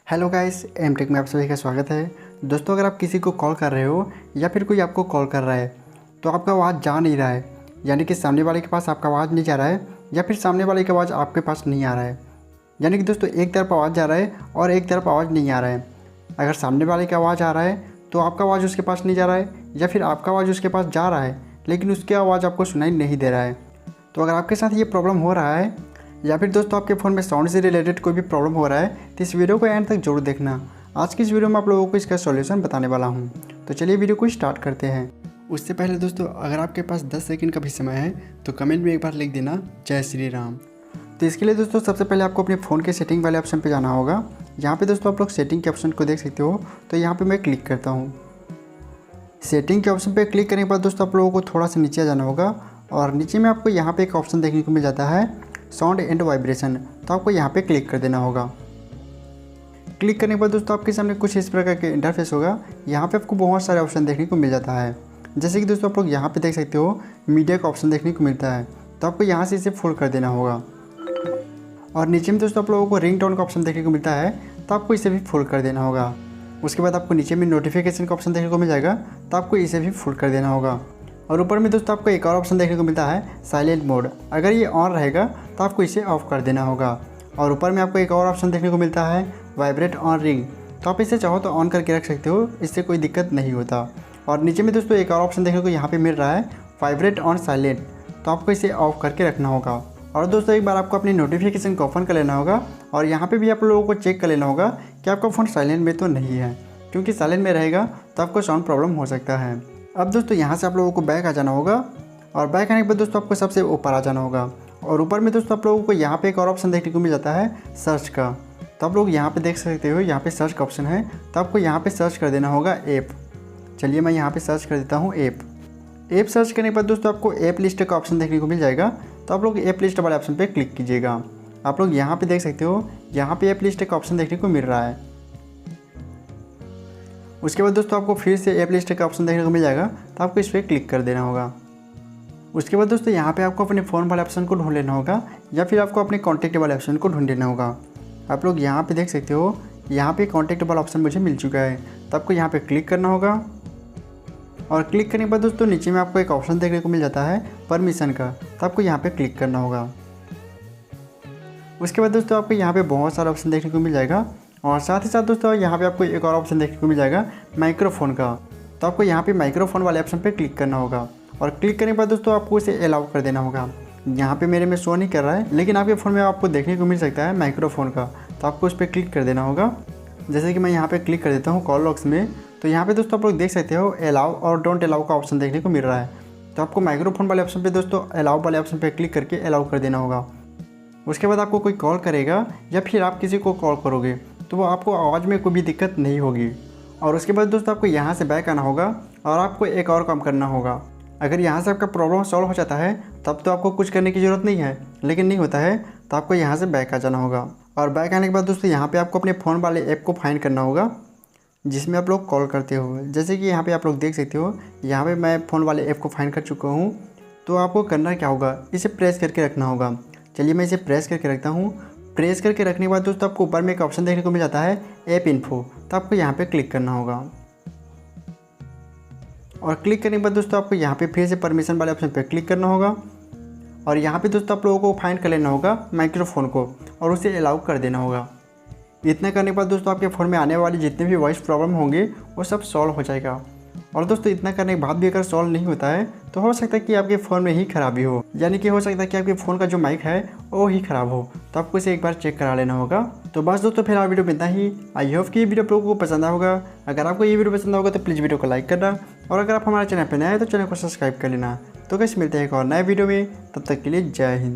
Hello guys, M take में आप सभी का स्वागत है। दोस्तों, अगर आप किसी को कॉल कर रहे हो या फिर कोई आपको कॉल कर रहा है तो आपका आवाज़ जा नहीं रहा है, यानी कि सामने वाले के पास आपका आवाज़ नहीं जा रहा है या फिर सामने वाले की आवाज़ आपके पास नहीं आ रहा है, यानी कि दोस्तों एक तरफ आवाज़ जा रहा है और एक तरफ आवाज़ नहीं आ रहा है। अगर सामने वाले की आवाज़ आ रहा है तो आपका आवाज़ उसके पास नहीं जा रहा है, या फिर आपका आवाज़ उसके पास जा रहा है लेकिन उसकी आवाज़ आपको सुनाई नहीं दे रहा है। तो अगर आपके साथ ये प्रॉब्लम हो रहा है या फिर दोस्तों आपके फ़ोन में साउंड से रिलेटेड कोई भी प्रॉब्लम हो रहा है तो इस वीडियो को एंड तक जरूर देखना। आज की इस वीडियो में आप लोगों को इसका सॉल्यूशन बताने वाला हूं। तो चलिए वीडियो को स्टार्ट करते हैं। उससे पहले दोस्तों, अगर आपके पास 10 सेकंड का भी समय है तो कमेंट में एक बार लिख देना जय श्री राम। तो इसके लिए दोस्तों सबसे पहले आपको अपने फ़ोन के सेटिंग वाले ऑप्शन पर जाना होगा। यहाँ पर दोस्तों आप लोग सेटिंग के ऑप्शन को देख सकते हो, तो यहाँ पर मैं क्लिक करता हूँ। सेटिंग के ऑप्शन पर क्लिक करने के बाद दोस्तों आप लोगों को थोड़ा सा नीचे जाना होगा और नीचे में आपको यहाँ पर एक ऑप्शन देखने को मिल जाता है साउंड एंड वाइब्रेशन। तो आपको यहाँ पे क्लिक कर देना होगा। क्लिक करने के बाद दोस्तों आपके सामने कुछ इस प्रकार के इंटरफेस होगा। यहाँ पे आपको बहुत सारे ऑप्शन देखने को मिल जाता है, जैसे कि दोस्तों आप लोग यहाँ पे देख सकते हो मीडिया का ऑप्शन देखने को मिलता है। तो आपको यहाँ से इसे फुल कर देना होगा। और नीचे में दोस्तों आप लोगों को रिंग टोन का ऑप्शन देखने को मिलता है, तो आपको इसे भी फुल कर देना होगा। उसके बाद आपको नीचे में नोटिफिकेशन का ऑप्शन देखने को मिल जाएगा, तो आपको इसे भी फुल कर देना होगा। और ऊपर में दोस्तों आपको एक और ऑप्शन देखने को मिलता है साइलेंट मोड। अगर ये ऑन रहेगा तो आपको इसे ऑफ कर देना होगा। और ऊपर में आपको एक और ऑप्शन देखने को मिलता है वाइब्रेट ऑन रिंग। तो आप इसे चाहो तो ऑन करके रख सकते हो, इससे कोई दिक्कत नहीं होता। और नीचे में दोस्तों एक और ऑप्शन देखने को यहाँ पे मिल रहा है वाइब्रेट ऑन साइलेंट। तो आपको इसे ऑफ करके रखना होगा। और दोस्तों एक बार आपको अपनी नोटिफिकेशन को ओपन कर लेना होगा और यहाँ पर भी आप लोगों को चेक कर लेना होगा कि आपका फ़ोन साइलेंट में तो नहीं है, क्योंकि साइलेंट में रहेगा तो आपको साउंड प्रॉब्लम हो सकता है। अब दोस्तों यहाँ से आप लोगों को बैक आ जाना होगा और बैक आने के बाद दोस्तों आपको सबसे ऊपर आ जाना होगा। और ऊपर में दोस्तों आप लोगों को यहाँ पे एक और ऑप्शन देखने को मिल जाता है सर्च का। तो आप लोग यहाँ पे देख सकते हो, यहाँ पे सर्च का ऑप्शन है। तो आपको यहाँ पे सर्च कर देना होगा ऐप। चलिए मैं यहाँ पे सर्च कर देता हूँ ऐप। ऐप सर्च करने के बाद दोस्तों आपको ऐप लिस्ट का ऑप्शन देखने को मिल जाएगा। तो आप लोग ऐप लिस्ट वाले ऑप्शन पर क्लिक कीजिएगा। आप लोग यहाँ पर देख सकते हो, यहाँ पर ऐप लिस्ट का ऑप्शन देखने को मिल रहा है। उसके बाद दोस्तों आपको फिर से ऐप लिस्ट का ऑप्शन देखने को मिल जाएगा, तो आपको इस पर क्लिक कर देना होगा। उसके बाद दोस्तों यहाँ पे आपको अपने फ़ोन वाले ऑप्शन को ढूंढ लेना होगा या फिर आपको अपने कॉन्टैक्ट वाले ऑप्शन को ढूंढ लेना होगा। आप लोग यहाँ पे देख सकते हो, यहाँ पे कॉन्टैक्ट वाला ऑप्शन मुझे मिल चुका है। तो आपको यहाँ पे क्लिक करना होगा। और क्लिक करने के बाद दोस्तों नीचे में आपको एक ऑप्शन देखने को मिल जाता है परमिशन का। तो आपको यहाँ पर क्लिक करना होगा। उसके बाद दोस्तों आपको यहाँ पर बहुत सारा ऑप्शन देखने को मिल जाएगा। और साथ ही साथ दोस्तों यहाँ पे आपको एक और ऑप्शन देखने को मिल जाएगा माइक्रोफोन का। तो आपको यहाँ पे माइक्रोफोन वाले ऑप्शन पे क्लिक करना होगा। और क्लिक करने के बाद दोस्तों आपको इसे अलाउ कर देना होगा। यहाँ पे मेरे में शो नहीं कर रहा है, लेकिन आपके फ़ोन में आपको देखने को मिल सकता है माइक्रोफोन का। तो आपको उस पर क्लिक कर देना होगा। जैसे कि मैं यहाँ पर क्लिक कर देता हूँ कॉल लॉक्स में। तो यहाँ पर दोस्तों आप लोग देख सकते हो अलाउ और डोंट अलाउ का ऑप्शन देखने को मिल रहा है। तो आपको माइक्रोफोन वाले ऑप्शन पर दोस्तों अलाउ वाले ऑप्शन पर क्लिक करके अलाउ कर देना होगा। उसके बाद आपको कोई कॉल करेगा या फिर आप किसी को कॉल करोगे तो वो आपको आवाज़ में कोई भी दिक्कत नहीं होगी। और उसके बाद दोस्तों आपको यहाँ से बैक आना होगा और आपको एक और काम करना होगा। अगर यहाँ से आपका प्रॉब्लम सॉल्व हो जाता है तब तो आपको कुछ करने की ज़रूरत नहीं है, लेकिन नहीं होता है तो आपको यहाँ से बैक आ जाना होगा। और बैक आने के बाद दोस्तों यहाँ पे आपको अपने फ़ोन वाले ऐप को फाइंड करना होगा जिसमें आप लोग कॉल करते हो। जैसे कि यहाँ पर आप लोग देख सकते हो, यहाँ पर मैं फ़ोन वाले ऐप को फाइंड कर चुका हूँ। तो आपको करना क्या होगा, इसे प्रेस करके रखना होगा। चलिए मैं इसे प्रेस करके रखता हूँ। प्रेस करके रखने के बाद दोस्तों आपको ऊपर में एक ऑप्शन देखने को मिल जाता है ऐप इन्फो। तो आपको यहाँ पे क्लिक करना होगा। और क्लिक करने के बाद दोस्तों आपको यहाँ पे फिर से परमिशन वाले ऑप्शन पे क्लिक करना होगा। और यहाँ पे दोस्तों आप लोगों को फाइंड कर लेना होगा माइक्रोफोन को और उसे अलाउ कर देना होगा। इतना करने के बाद दोस्तों आपके फ़ोन में आने वाली जितने भी वॉइस प्रॉब्लम होंगे वो सब सॉल्व हो जाएगा। और दोस्तों इतना करने के बाद भी अगर सॉल्व नहीं होता है तो हो सकता है कि आपके फ़ोन में ही खराबी हो, यानी कि हो सकता है कि आपके फ़ोन का जो माइक है वो ही ख़राब हो। तो आपको इसे एक बार चेक करा लेना होगा। तो बस दोस्तों फिर वीडियो में इतना ही। आई होप कि ये वीडियो आप लोगों को पसंद आया होगा। अगर आपको ये वीडियो पसंद होगा तो प्लीज़ वीडियो को लाइक करना, और अगर आप हमारे चैनल पर नए हैं तो चैनल को सब्सक्राइब कर लेना। तो कैसे मिलते हैं एक और नए वीडियो में, तब तक के लिए जय हिंद।